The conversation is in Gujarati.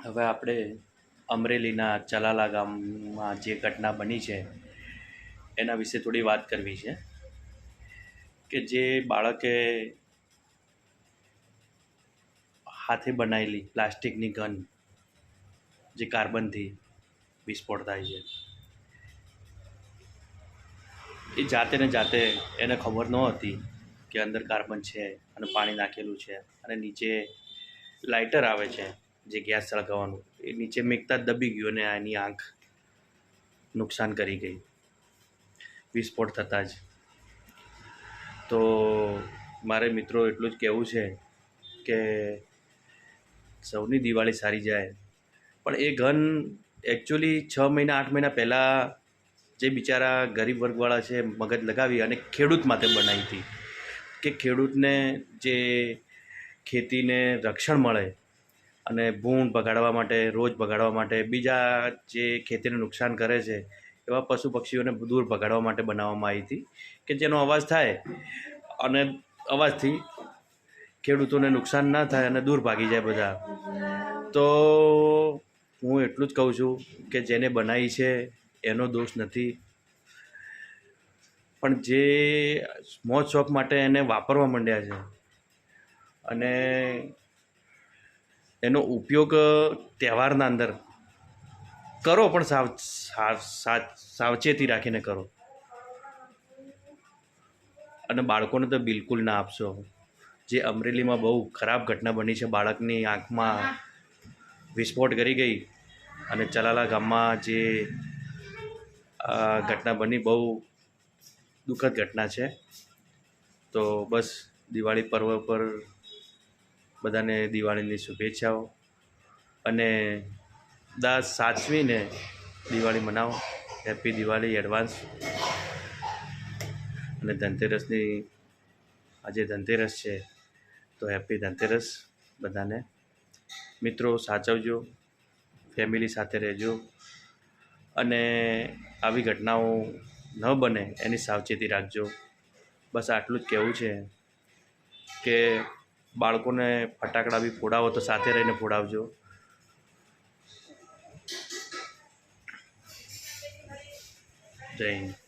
હવે આપણે અમરેલીના ચલાલા ગામમાં જે ઘટના બની છે એના વિશે થોડી વાત કરવી છે કે જે બાળકે હાથે બનાવેલી પ્લાસ્ટિકની ગન જે કાર્બનથી વિસ્ફોટ થાય છે એ જાતે ને જાતે એને ખબર નહોતી કે અંદર કાર્બન છે અને પાણી નાખેલું છે અને નીચે લાઇટર આવે છે જે ગેસ સળગાવવાનું એ નીચે મેકતા જ દબી ગયું અને એની આંખ નુકસાન કરી ગઈ વિસ્ફોટ થતાં જ. તો મારે મિત્રો એટલું જ કહેવું છે કે સૌની દિવાળી સારી જાય, પણ એ ગન એકચ્યુઅલી 6 મહિના 8 મહિના પહેલાં જે બિચારા ગરીબ વર્ગવાળા છે મગજ લગાવી અને ખેડૂત માટે બનાવી હતી કે ખેડૂતને જે ખેતીને રક્ષણ મળે અને ભૂંડ ભગાડવા માટે, રોજ ભગાડવા માટે, બીજા જે ખેતીને નુકસાન કરે છે એવા પશુ પક્ષીઓને દૂર ભગાડવા માટે બનાવવામાં આવી હતી કે જેનો અવાજ થાય અને અવાજથી ખેડૂતોને નુકસાન ના થાય અને દૂર ભાગી જાય બધા. તો હું એટલું જ કહું છું કે જેને બનાવી છે એનો દોષ નથી, પણ જે મોજ શોખ માટે એને વાપરવા માંડ્યા છે અને એનો ઉપયોગ તહેવારના અંદર કરો, પણ સાવચેતી રાખીને કરો અને બાળકોને તો બિલકુલ ના આપશો. જે અમરેલીમાં બહુ ખરાબ ઘટના બની છે, બાળકની આંખમાં વિસ્ફોટ કરી ગઈ અને ચલાલા ગામમાં જે ઘટના બની બહુ દુઃખદ ઘટના છે. તો બસ દિવાળી પર્વ પર બધાને દિવાળીની શુભેચ્છાઓ અને દાસ સાચવીને દિવાળી મનાવો. Happy Diwali advance. અને ધનતેરસની આજે ધનતેરસ છે તો હેપી ધનતેરસ બધાને. મિત્રો સાચવજો, ફેમિલી સાથે રહેજો અને આવી ઘટનાઓ ન બને એની સાવચેતી રાખજો. બસ આટલું જ કહેવું છે કે બાળકોને ફટાકડા બી ફોડાવો તો સાથે રહીને ફોડાવજો. જય હિન્દ.